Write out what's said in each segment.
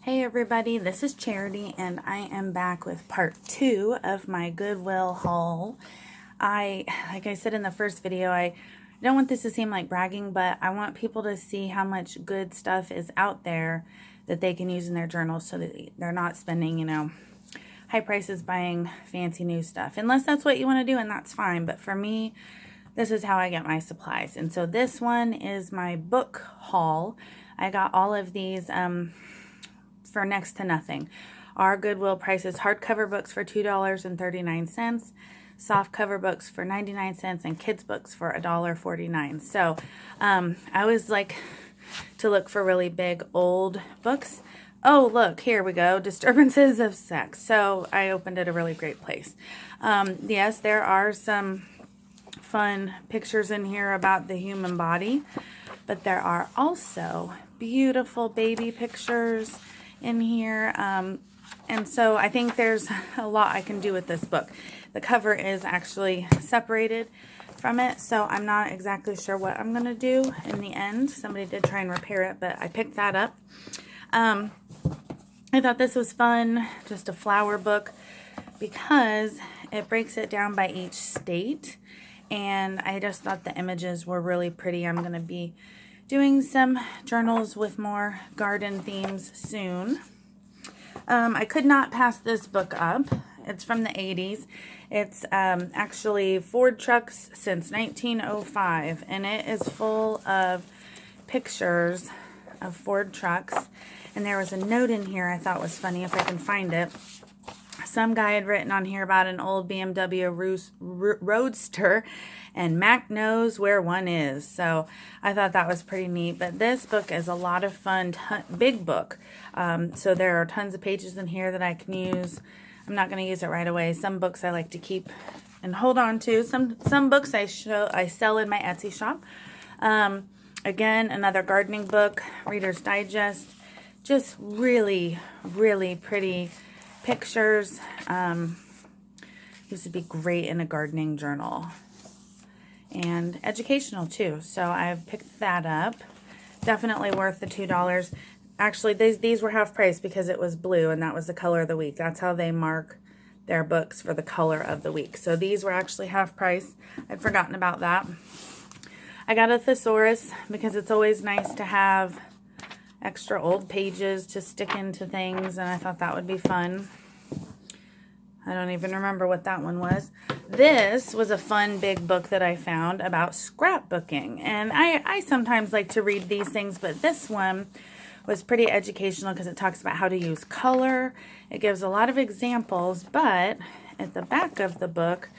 Hey everybody, this is Charity and I am back with part 2 of my Goodwill haul. Like I said in the first video, I don't want this to seem like bragging, but I want people to see how much good stuff is out there that they can use in their journals so that they're not spending, high prices buying fancy new stuff. Unless that's what you want to do, and that's fine. But for me, this is how I get my supplies. And so this one is my book haul. I got all of these for next to nothing. Our Goodwill prices hardcover books for $2.39, softcover books for 99 cents, and kids books for $1.49. So I always like to look for really big old books. Oh, look, here we go. Disturbances of Sex. So I opened at a really great place. Yes, there are some fun pictures in here about the human body, but there are also beautiful baby pictures in here, and so I think there's a lot I can do with this book. The cover is actually separated from it, so I'm not exactly sure what I'm going to do in the end. Somebody did try and repair it, but I picked that up. I thought this was fun, just a flower book, because it breaks it down by each state, and I just thought the images were really pretty. I'm going to be doing some journals with more garden themes soon. I could not pass this book up. It's from the 80s. It's actually Ford trucks since 1905, and it is full of pictures of Ford trucks. And there was a note in here I thought was funny, if I can find it. Some guy had written on here about an old BMW Roadster, and Mac knows where one is. So I thought that was pretty neat. But this book is a lot of fun, big book. So there are tons of pages in here that I can use. I'm not going to use it right away. Some books I like to keep and hold on to. Some books I sell in my Etsy shop. Again, another gardening book, Reader's Digest. Just really, really pretty pictures. This would be great in a gardening journal, and educational too. So I've picked that up. Definitely worth the $2. Actually, these were half price because it was blue and that was the color of the week. That's how they mark their books for the color of the week. So these were actually half price. I'd forgotten about that. I got a thesaurus because it's always nice to have extra old pages to stick into things, and I thought that would be fun. I don't even remember what that one was. This was a fun big book that I found about scrapbooking, and I sometimes like to read these things, but this one was pretty educational because it talks about how to use color. It gives a lot of examples, but at the back of the book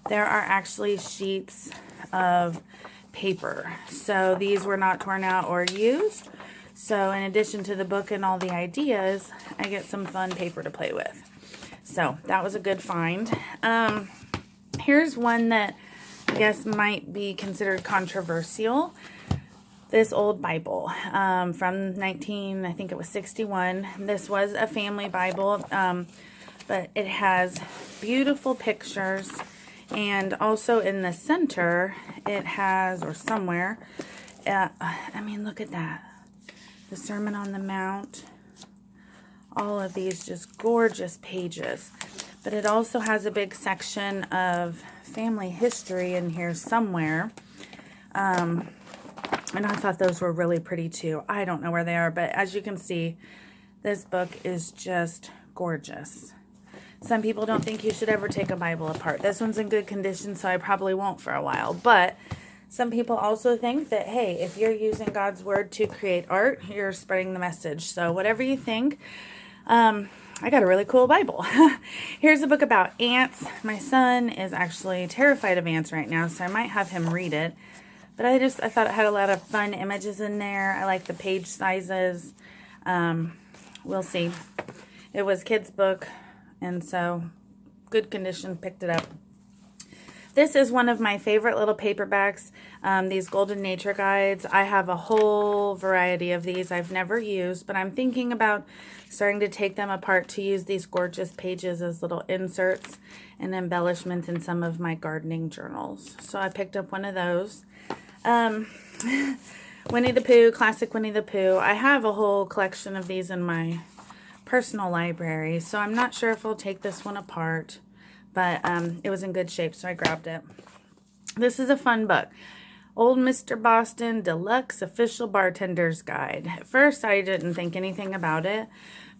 there are actually sheets of paper. So these were not torn out or used. So in addition to the book and all the ideas, I get some fun paper to play with. So that was a good find. Here's one that I guess might be considered controversial. This old Bible from I think it was 61. This was a family Bible, but it has beautiful pictures. And also in the center, it has, or somewhere, I mean, look at that. The Sermon on the Mount, all of these just gorgeous pages. But it also has a big section of family history in here somewhere. And I thought those were really pretty too. I don't know where they are, but as you can see, this book is just gorgeous. Some people don't think you should ever take a Bible apart. This one's in good condition, so I probably won't for a while. But some people also think that, hey, if you're using God's Word to create art, you're spreading the message. So whatever you think, I got a really cool Bible. Here's a book about ants. My son is actually terrified of ants right now, so I might have him read it. But I thought it had a lot of fun images in there. I like the page sizes. We'll see. It was kids' book, and so good condition, picked it up. This is one of my favorite little paperbacks, these Golden Nature Guides. I have a whole variety of these I've never used, but I'm thinking about starting to take them apart to use these gorgeous pages as little inserts and embellishments in some of my gardening journals. So I picked up one of those. Winnie the Pooh, classic Winnie the Pooh. I have a whole collection of these in my personal library, so I'm not sure if I'll take this one apart, but it was in good shape, so I grabbed it. This is a fun book. Old Mr. Boston Deluxe Official Bartender's Guide. At first, I didn't think anything about it,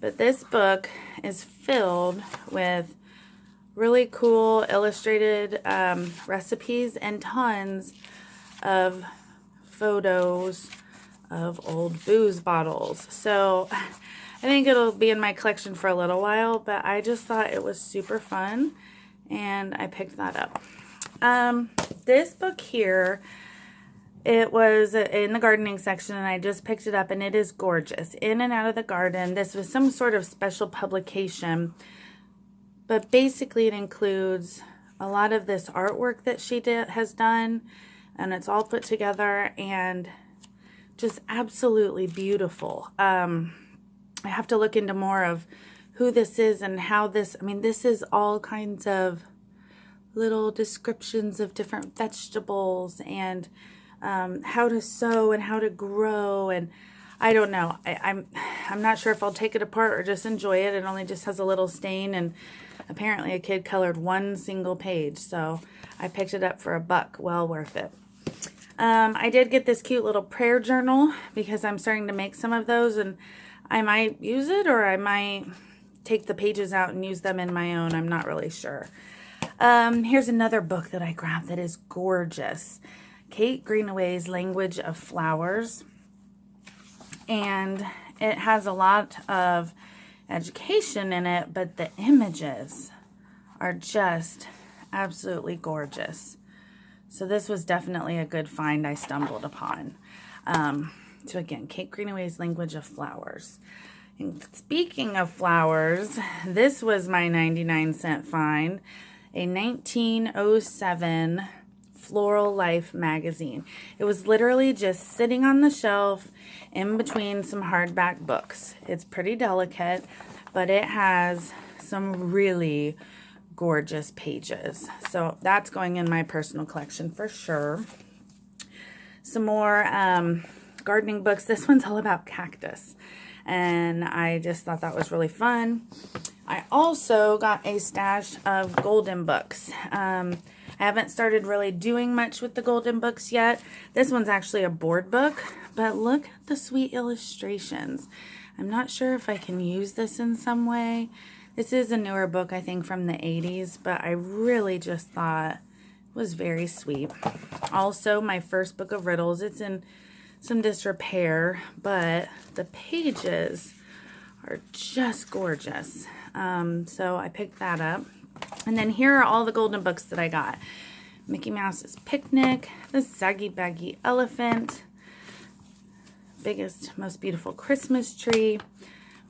but this book is filled with really cool illustrated recipes and tons of photos of old booze bottles. So I think it'll be in my collection for a little while, but I just thought it was super fun, and I picked that up. This book here, it was in the gardening section, and I just picked it up, and it is gorgeous. In and Out of the Garden. This was some sort of special publication, but basically it includes a lot of this artwork that she has done, and it's all put together and just absolutely beautiful. I have to look into more of who this is and how this, I mean, this is all kinds of little descriptions of different vegetables and how to sow and how to grow, and I don't know. I'm not sure if I'll take it apart or just enjoy it. It only just has a little stain, and apparently a kid colored one single page, so I picked it up for $1. Well worth it. I did get this cute little prayer journal because I'm starting to make some of those, and I might use it or I might take the pages out and use them in my own. I'm not really sure. Here's another book that I grabbed that is gorgeous. Kate Greenaway's Language of Flowers. And it has a lot of education in it, but the images are just absolutely gorgeous. So this was definitely a good find I stumbled upon. So again, Kate Greenaway's Language of Flowers. And speaking of flowers, this was my 99-cent find. A 1907 Floral Life magazine. It was literally just sitting on the shelf in between some hardback books. It's pretty delicate, but it has some really gorgeous pages. So that's going in my personal collection for sure. Some more gardening books. This one's all about cactus, and I just thought that was really fun. I also got a stash of golden books. I haven't started really doing much with the golden books yet. This one's actually a board book, but look at the sweet illustrations. I'm not sure if I can use this in some way. This is a newer book, I think, from the 80s, but I really just thought it was very sweet. Also, my first book of riddles. It's in some disrepair, but the pages are just gorgeous. So I picked that up. And then here are all the golden books that I got. Mickey Mouse's Picnic, The Saggy Baggy Elephant, Biggest, Most Beautiful Christmas Tree,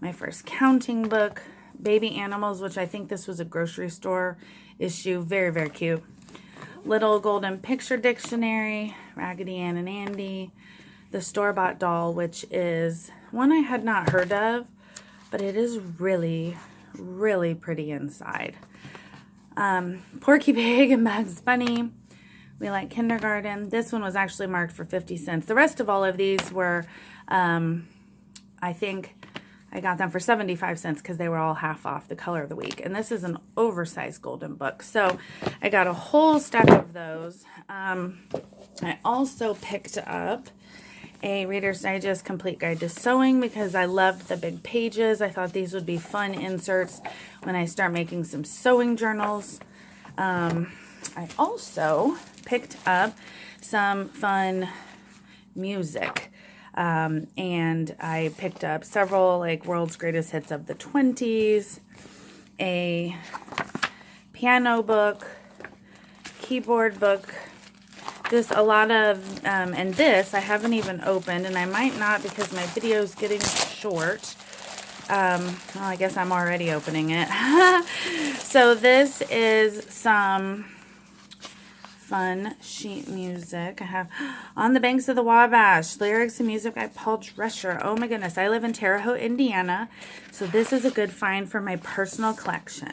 my first counting book, Baby Animals, which I think this was a grocery store issue. Very, very cute. Little Golden Picture Dictionary, Raggedy Ann and Andy, The Store-Bought Doll, which is one I had not heard of, but it is really, really pretty inside. Porky Pig and Bugs Bunny, We Like Kindergarten. This one was actually marked for 50 cents. The rest of all of these were, I think I got them for 75 cents because they were all half off the color of the week. And this is an oversized golden book. So I got a whole stack of those. I also picked up a Reader's Digest Complete Guide to Sewing because I loved the big pages. I thought these would be fun inserts when I start making some sewing journals. I also picked up some fun music. And I picked up several like World's Greatest Hits of the 20s, a piano book, keyboard book, just a lot of, and this I haven't even opened, and I might not because my video is getting short. Well, I guess I'm already opening it. So this is some fun sheet music. I have On the Banks of the Wabash, lyrics and music by Paul Drescher. Oh my goodness, I live in Terre Haute, Indiana, so this is a good find for my personal collection.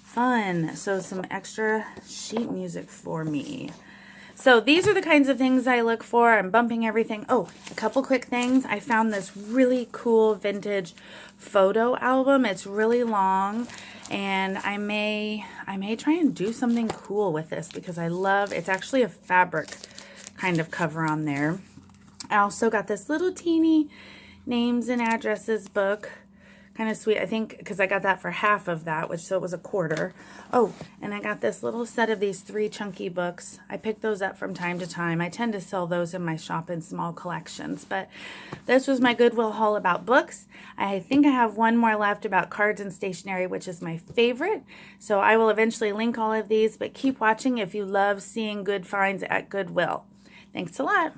Fun. So some extra sheet music for me. So these are the kinds of things I look for. I'm bumping everything. Oh, a couple quick things. I found this really cool vintage photo album. It's really long, and I may try and do something cool with this because I love, it's actually a fabric kind of cover on there. I also got this little teeny names and addresses book. Kind of sweet, I think, because I got that for half of that, which so it was a quarter. Oh, and I got this little set of these 3 chunky books. I pick those up from time to time. I tend to sell those in my shop in small collections. But this was my Goodwill haul about books. I think I have one more left about cards and stationery, which is my favorite. So I will eventually link all of these, but keep watching if you love seeing good finds at Goodwill. Thanks a lot.